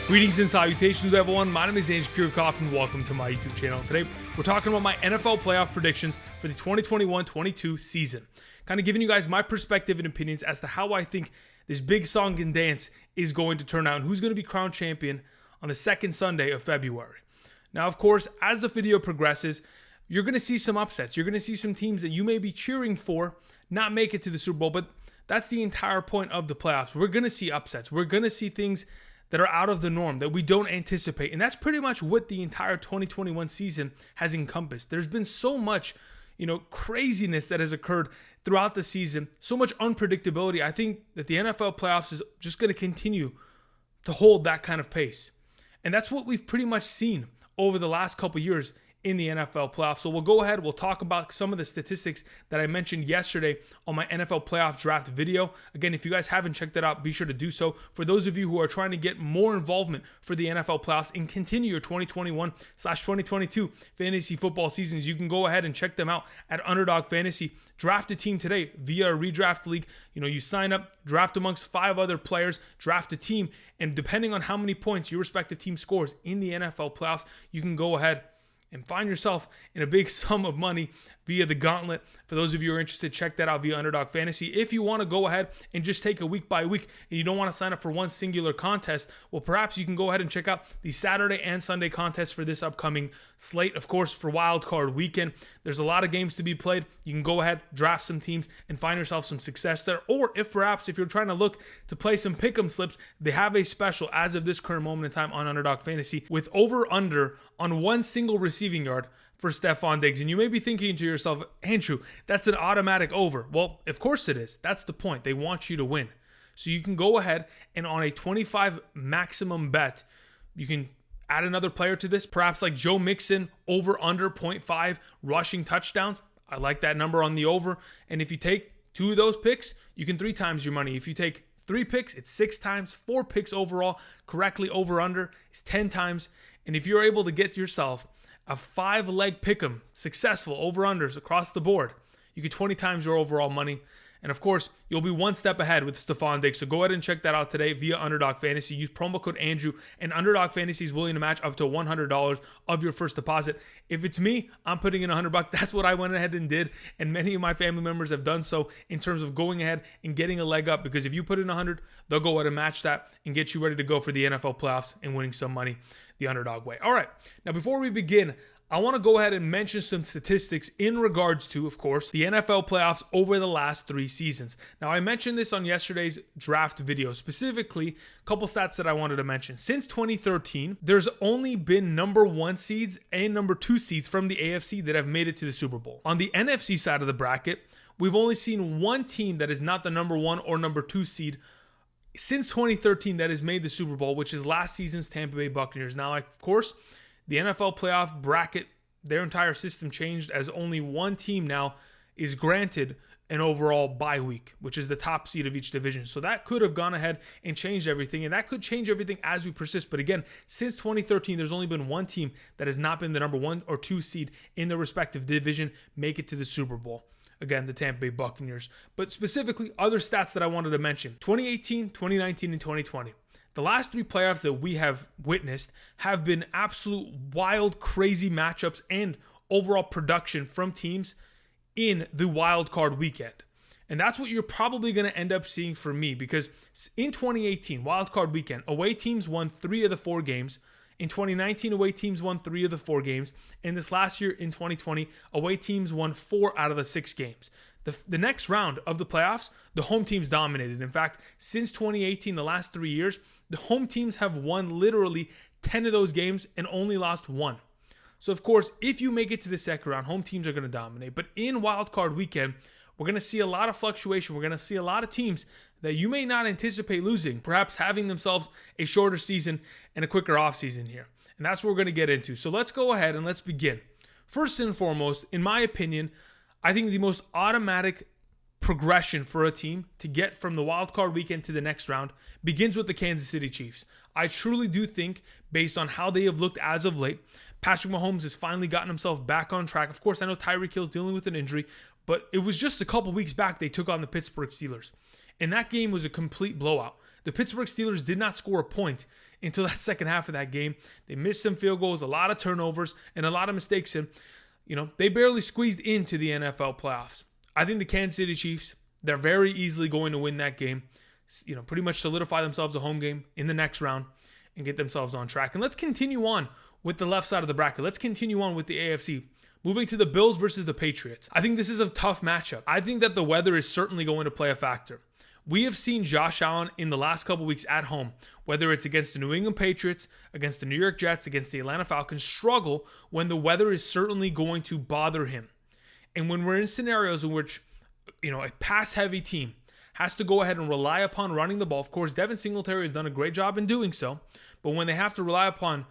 Greetings and salutations, everyone. My name is Andrew Kirchhoff, and welcome to my YouTube channel. Today, we're talking about my NFL playoff predictions for the 2021-22 season. Kind of giving you guys my perspective and opinions as to how I think this big song and dance is going to turn out and who's going to be crowned champion on the second Sunday of February. Now, of course, as the video progresses, you're going to see some upsets. You're going to see some teams that you may be cheering for not make it to the Super Bowl, but that's the entire point of the playoffs. We're going to see upsets. We're going to see things that are out of the norm that we don't anticipate. And that's pretty much what the entire 2021 season has encompassed. There's been so much, craziness that has occurred throughout the season, so much unpredictability. I think that the NFL playoffs is just going to continue to hold that kind of pace. And that's what we've pretty much seen over the last couple years in the NFL playoffs. So we'll go ahead, we'll talk about some of the statistics that I mentioned yesterday on my NFL playoff draft video. Again, if you guys haven't checked that out, be sure to do so. For those of you who are trying to get more involvement for the NFL playoffs and continue your 2021/2022 fantasy football seasons, you can go ahead and check them out at Underdog Fantasy. Draft a team today via a redraft league. You sign up, draft amongst 5 other players, draft a team, and depending on how many points your respective team scores in the NFL playoffs, you can go ahead and find yourself in a big sum of money via the gauntlet. For those of you who are interested, check that out via Underdog Fantasy. If you want to go ahead and just take a week by week and you don't want to sign up for one singular contest, well, perhaps you can go ahead and check out the Saturday and Sunday contests for this upcoming slate. Of course, for Wild Card Weekend, there's a lot of games to be played. You can go ahead, draft some teams, and find yourself some success there. Or if you're trying to look to play some pick'em slips, they have a special as of this current moment in time on Underdog Fantasy with over/under on one single receiving yard for Stephon Diggs. And you may be thinking to yourself, Andrew, that's an automatic over. Well, of course it is. That's the point. They want you to win. So you can go ahead and on a 25 maximum bet, you can add another player to this, perhaps like Joe Mixon, over under 0.5 rushing touchdowns. I like that number on the over. And if you take 2 of those picks, you can 3 times your money. If you take 3 picks, it's 6 times. 4 picks overall, correctly over under is 10 times. And if you're able to get yourself a 5-leg pick'em, successful over-unders across the board, you get 20 times your overall money. And of course, you'll be one step ahead with Stephon Diggs. So go ahead and check that out today via Underdog Fantasy. Use promo code Andrew, and Underdog Fantasy is willing to match up to $100 of your first deposit. If it's me, I'm putting in $100. That's what I went ahead and did, and many of my family members have done so in terms of going ahead and getting a leg up, because if you put in $100, they'll go ahead and match that and get you ready to go for the NFL playoffs and winning some money the Underdog way. All right, now before we begin, I want to go ahead and mention some statistics in regards to, of course, the NFL playoffs over the last 3 seasons. Now, I mentioned this on yesterday's draft video, specifically a couple stats that I wanted to mention. Since 2013, there's only been number 1 seeds and number 2 seeds from the AFC that have made it to the Super Bowl. On the NFC side of the bracket, we've only seen one team that is not the number 1 or number 2 seed since 2013 that has made the Super Bowl, which is last season's Tampa Bay Buccaneers. Now, of course, the NFL playoff bracket, their entire system changed as only one team now is granted an overall bye week, which is the top seed of each division. So that could have gone ahead and changed everything, and that could change everything as we persist. But again, since 2013, there's only been one team that has not been the number 1 or 2 seed in their respective division make it to the Super Bowl. Again, the Tampa Bay Buccaneers. But specifically, other stats that I wanted to mention: 2018, 2019, and 2020. The last 3 playoffs that we have witnessed have been absolute wild, crazy matchups and overall production from teams in the wild card weekend. And that's what you're probably going to end up seeing for me, because in 2018, wild card weekend, away teams won 3 of the 4 games. In 2019, away teams won 3 of the 4 games. And this last year, in 2020, away teams won 4 out of the 6 games. The next round of the playoffs, the home teams dominated. In fact, since 2018, the last 3 years, the home teams have won literally 10 of those games and only lost 1. So, of course, if you make it to the second round, home teams are going to dominate. But in wild card weekend, we're going to see a lot of fluctuation. We're going to see a lot of teams that you may not anticipate losing, perhaps having themselves a shorter season and a quicker offseason here. And that's what we're going to get into. So let's go ahead and let's begin. First and foremost, in my opinion, I think the most automatic progression for a team to get from the wild card weekend to the next round begins with the Kansas City Chiefs. I truly do think, based on how they have looked as of late, Patrick Mahomes has finally gotten himself back on track. Of course, I know Tyreek Hill's dealing with an injury, but it was just a couple weeks back they took on the Pittsburgh Steelers. And that game was a complete blowout. the Pittsburgh Steelers did not score a point until that second half of that game. They missed some field goals, a lot of turnovers, and a lot of mistakes. And, they barely squeezed into the NFL playoffs. I think the Kansas City Chiefs, they're very easily going to win that game. Pretty much solidify themselves a home game in the next round and get themselves on track. And let's continue on with the left side of the bracket. Let's continue on with the AFC. Moving to the Bills versus the Patriots. I think this is a tough matchup. I think that the weather is certainly going to play a factor. We have seen Josh Allen in the last couple weeks at home, whether it's against the New England Patriots, against the New York Jets, against the Atlanta Falcons, struggle when the weather is certainly going to bother him. And when we're in scenarios in which, a pass-heavy team has to go ahead and rely upon running the ball. Of course, Devin Singletary has done a great job in doing so. But when they have to rely upon,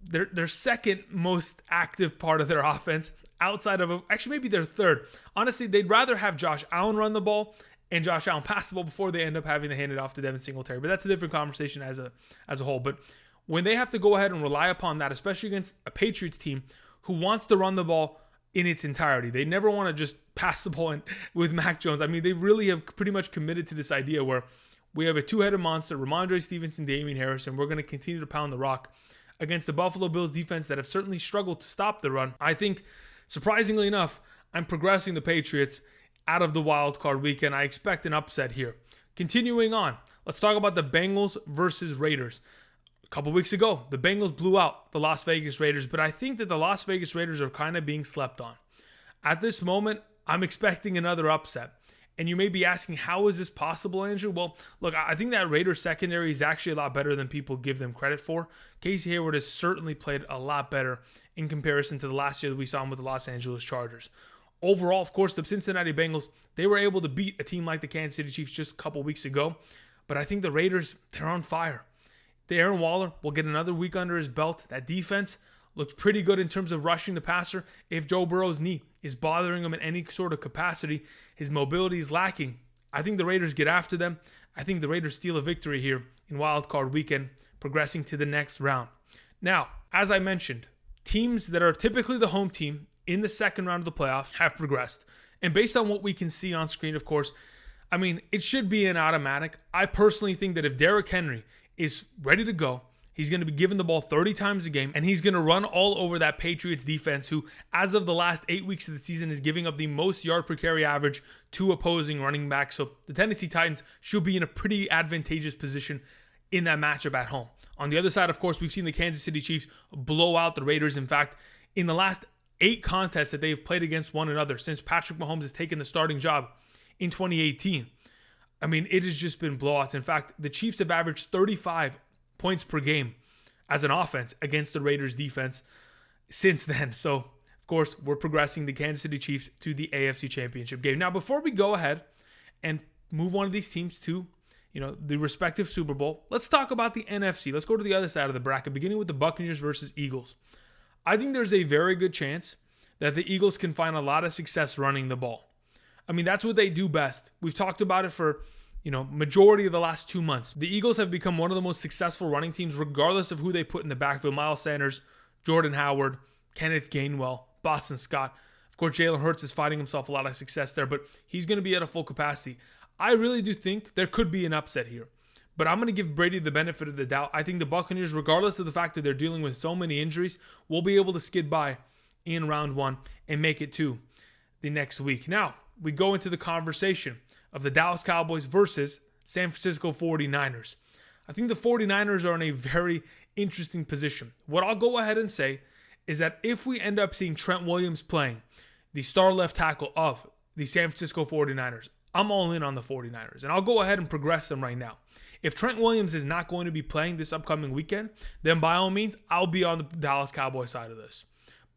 their second most active part of their offense, outside of, actually maybe their third. Honestly, they'd rather have Josh Allen run the ball and Josh Allen pass the ball before they end up having to hand it off to Devin Singletary. But that's a different conversation as a whole. But when they have to go ahead and rely upon that, especially against a Patriots team who wants to run the ball in its entirety. They never want to just pass the ball in with Mac Jones. I mean, they really have pretty much committed to this idea where we have a two-headed monster, Ramondre Stevenson, Damian Harris, and we're going to continue to pound the rock against the Buffalo Bills defense that have certainly struggled to stop the run. I think, surprisingly enough, I'm progressing the Patriots out of the wild card weekend. I expect an upset here. Continuing on, let's talk about the Bengals versus Raiders. A couple weeks ago, the Bengals blew out the Las Vegas Raiders, but I think that the Las Vegas Raiders are kind of being slept on. At this moment, I'm expecting another upset. And you may be asking, how is this possible, Andrew? Well, look, I think that Raiders secondary is actually a lot better than people give them credit for. Casey Hayward has certainly played a lot better in comparison to the last year that we saw him with the Los Angeles Chargers. Overall, of course, the Cincinnati Bengals, they were able to beat a team like the Kansas City Chiefs just a couple weeks ago. But I think the Raiders, they're on fire. Aaron Waller will get another week under his belt. That defense looked pretty good in terms of rushing the passer. If Joe Burrow's knee is bothering him in any sort of capacity, his mobility is lacking, I think the Raiders get after them. I think the Raiders steal a victory here in Wild Card Weekend, progressing to the next round. Now, as I mentioned, teams that are typically the home team in the second round of the playoffs have progressed. And based on what we can see on screen, of course, I mean, it should be an automatic. I personally think that if Derrick Henry is ready to go, he's going to be given the ball 30 times a game, and he's going to run all over that Patriots defense, who, as of the last 8 weeks of the season, is giving up the most yard per carry average to opposing running backs. So the Tennessee Titans should be in a pretty advantageous position in that matchup at home. On the other side, of course, we've seen the Kansas City Chiefs blow out the Raiders. In fact, in the last 8 contests that they've played against one another since Patrick Mahomes has taken the starting job in 2018, I mean, it has just been blowouts. In fact, the Chiefs have averaged 35 points per game as an offense against the Raiders defense since then. So, of course, we're progressing the Kansas City Chiefs to the AFC Championship game. Now, before we go ahead and move one of these teams to, the respective Super Bowl, let's talk about the NFC. Let's go to the other side of the bracket, beginning with the Buccaneers versus Eagles. I think there's a very good chance that the Eagles can find a lot of success running the ball. I mean, that's what they do best. We've talked about it for, majority of the last 2 months. The Eagles have become one of the most successful running teams, regardless of who they put in the backfield. Miles Sanders, Jordan Howard, Kenneth Gainwell, Boston Scott. Of course, Jalen Hurts is finding himself a lot of success there, but he's going to be at a full capacity. I really do think there could be an upset here, but I'm going to give Brady the benefit of the doubt. I think the Buccaneers, regardless of the fact that they're dealing with so many injuries, will be able to skid by in round 1 and make it to the next week. Now, we go into the conversation of the Dallas Cowboys versus San Francisco 49ers. I think the 49ers are in a very interesting position. What I'll go ahead and say is that if we end up seeing Trent Williams playing the star left tackle of the San Francisco 49ers, I'm all in on the 49ers, and I'll go ahead and progress them right now. If Trent Williams is not going to be playing this upcoming weekend, then by all means, I'll be on the Dallas Cowboys side of this.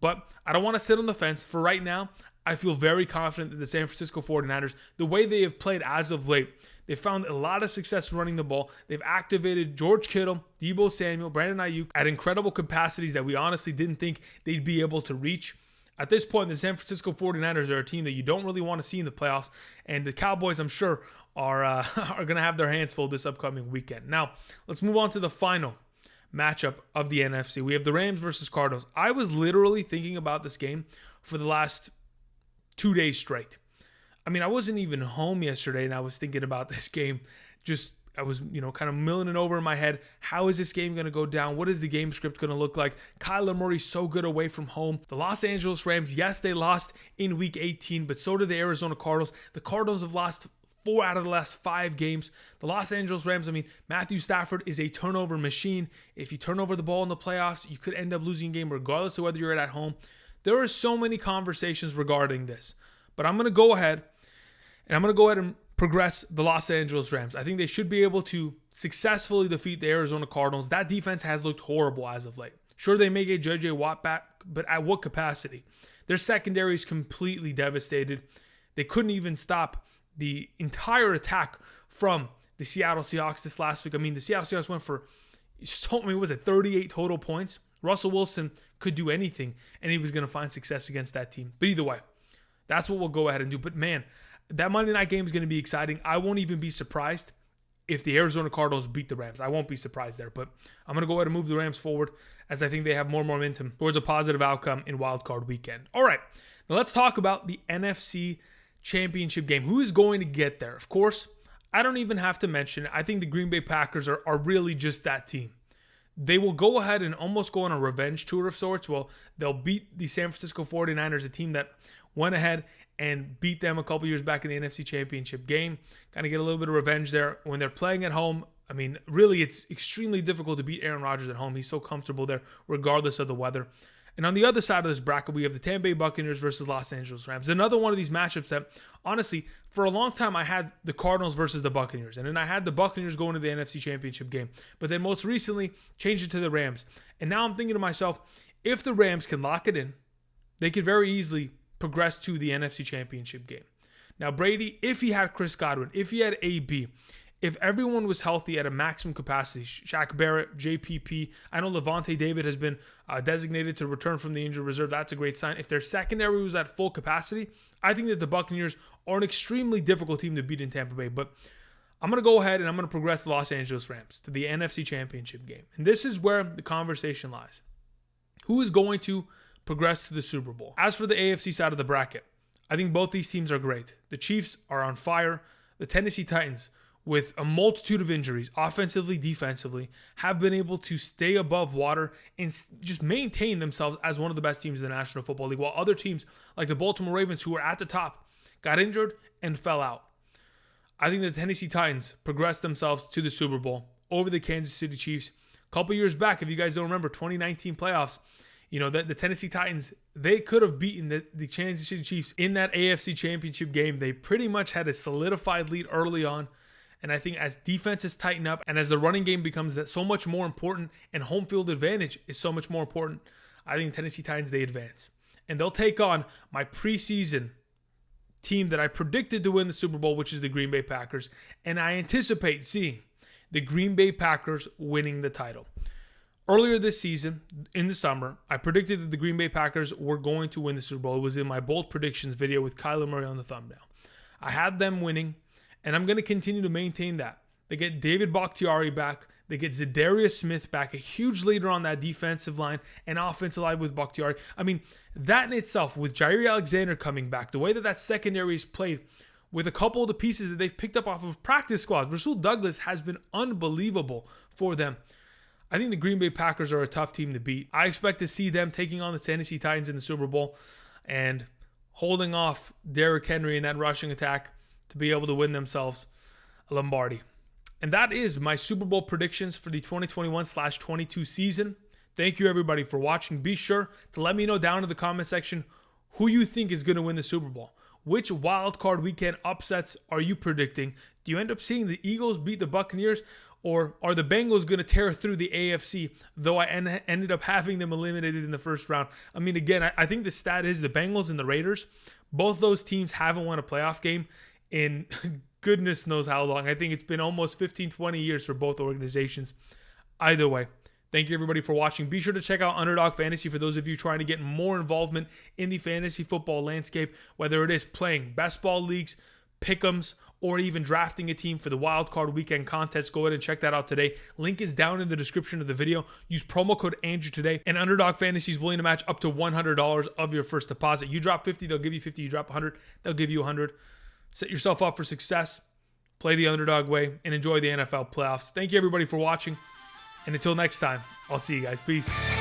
But I don't want to sit on the fence. For right now, I feel very confident that the San Francisco 49ers, the way they have played as of late, they found a lot of success running the ball. They've activated George Kittle, Deebo Samuel, Brandon Ayuk at incredible capacities that we honestly didn't think they'd be able to reach. At this point, the San Francisco 49ers are a team that you don't really want to see in the playoffs, and the Cowboys, I'm sure, are going to have their hands full this upcoming weekend. Now, let's move on to the final matchup of the NFC. We have the Rams versus Cardinals. I was literally thinking about this game for the last 2 days straight. I mean, I wasn't even home yesterday, and I was thinking about this game just I was, kind of milling it over in my head. How is this game going to go down? What is the game script going to look like? Kyler Murray's so good away from home. The Los Angeles Rams, yes, they lost in week 18, but so did the Arizona Cardinals. The Cardinals have lost 4 out of the last 5 games. The Los Angeles Rams, Matthew Stafford is a turnover machine. If you turn over the ball in the playoffs, you could end up losing a game regardless of whether you're at home. There are so many conversations regarding this, but I'm going to go ahead and progress the Los Angeles Rams. I think they should be able to successfully defeat the Arizona Cardinals. That defense has looked horrible as of late. Sure, they may get J.J. Watt back, but at what capacity? Their secondary is completely devastated. They couldn't even stop the entire attack from the Seattle Seahawks this last week. The Seattle Seahawks went for 38 total points. Russell Wilson could do anything, and he was going to find success against that team. But either way, that's what we'll go ahead and do. But man, that Monday night game is going to be exciting. I won't even be surprised if the Arizona Cardinals beat the Rams. I won't be surprised there. But I'm going to go ahead and move the Rams forward as I think they have more momentum towards a positive outcome in Wild Card Weekend. All right, now let's talk about the NFC Championship game. Who is going to get there? Of course, I don't even have to mention it. I think the Green Bay Packers are really just that team. They will go ahead and almost go on a revenge tour of sorts. Well, they'll beat the San Francisco 49ers, a team that went ahead and beat them a couple years back in the NFC Championship game. Kind of get a little bit of revenge there. When they're playing at home, really, it's extremely difficult to beat Aaron Rodgers at home. He's so comfortable there, regardless of the weather. And on the other side of this bracket, we have the Tampa Bay Buccaneers versus Los Angeles Rams. Another one of these matchups that, honestly, for a long time, I had the Cardinals versus the Buccaneers. And then I had the Buccaneers going to the NFC Championship game. But then most recently, changed it to the Rams. And now I'm thinking to myself, if the Rams can lock it in, they could very easily progress to the NFC Championship game. Now, Brady, if he had Chris Godwin, if he had AB, if everyone was healthy at a maximum capacity, Shaq Barrett, JPP, I know Levante David has been designated to return from the injured reserve. That's a great sign. If their secondary was at full capacity, I think that the Buccaneers are an extremely difficult team to beat in Tampa Bay. But I'm going to go ahead and I'm going to progress the Los Angeles Rams to the NFC Championship game. And this is where the conversation lies. Who is going to progress to the Super Bowl? As for the AFC side of the bracket, I think both these teams are great. The Chiefs are on fire. The Tennessee Titans, with a multitude of injuries, offensively, defensively, have been able to stay above water and just maintain themselves as one of the best teams in the National Football League, while other teams like the Baltimore Ravens, who were at the top, got injured and fell out. I think the Tennessee Titans progressed themselves to the Super Bowl over the Kansas City Chiefs. A couple years back, if you guys don't remember, 2019 playoffs, the Tennessee Titans, they could have beaten the Kansas City Chiefs in that AFC Championship game. They pretty much had a solidified lead early on. And I think as defenses tighten up and as the running game becomes that so much more important and home field advantage is so much more important, I think Tennessee Titans, they advance. And they'll take on my preseason team that I predicted to win the Super Bowl, which is the Green Bay Packers. And I anticipate seeing the Green Bay Packers winning the title. Earlier this season, in the summer, I predicted that the Green Bay Packers were going to win the Super Bowl. It was in my bold predictions video with Kyler Murray on the thumbnail. I had them winning. And I'm going to continue to maintain that. They get David Bakhtiari back. They get Zadarius Smith back, a huge leader on that defensive line and offensive line with Bakhtiari. That in itself, with Jair Alexander coming back, the way that secondary is played, with a couple of the pieces that they've picked up off of practice squads, Rasul Douglas has been unbelievable for them. I think the Green Bay Packers are a tough team to beat. I expect to see them taking on the Tennessee Titans in the Super Bowl and holding off Derrick Henry in that rushing attack to be able to win themselves a Lombardi. And that is my Super Bowl predictions for the 2021/22 season. Thank you, everybody, for watching. Be sure to let me know down in the comment section who you think is going to win the Super Bowl. Which wild card weekend upsets are you predicting? Do you end up seeing the Eagles beat the Buccaneers? Or are the Bengals going to tear through the AFC, though I ended up having them eliminated in the first round? Again, I think the stat is the Bengals and the Raiders, both those teams haven't won a playoff game in goodness knows how long. I think it's been almost 15, 20 years for both organizations. Either way, thank you everybody for watching. Be sure to check out Underdog Fantasy for those of you trying to get more involvement in the fantasy football landscape, whether it is playing best ball leagues, pick'ems, or even drafting a team for the Wild Card Weekend contest. Go ahead and check that out today. Link is down in the description of the video. Use promo code Andrew today, and Underdog Fantasy is willing to match up to $100 of your first deposit. You drop 50, they'll give you 50. You drop 100, they'll give you 100. Set yourself up for success. play the underdog way, and enjoy the NFL playoffs. Thank you, everybody, for watching. And until next time, I'll see you guys. Peace.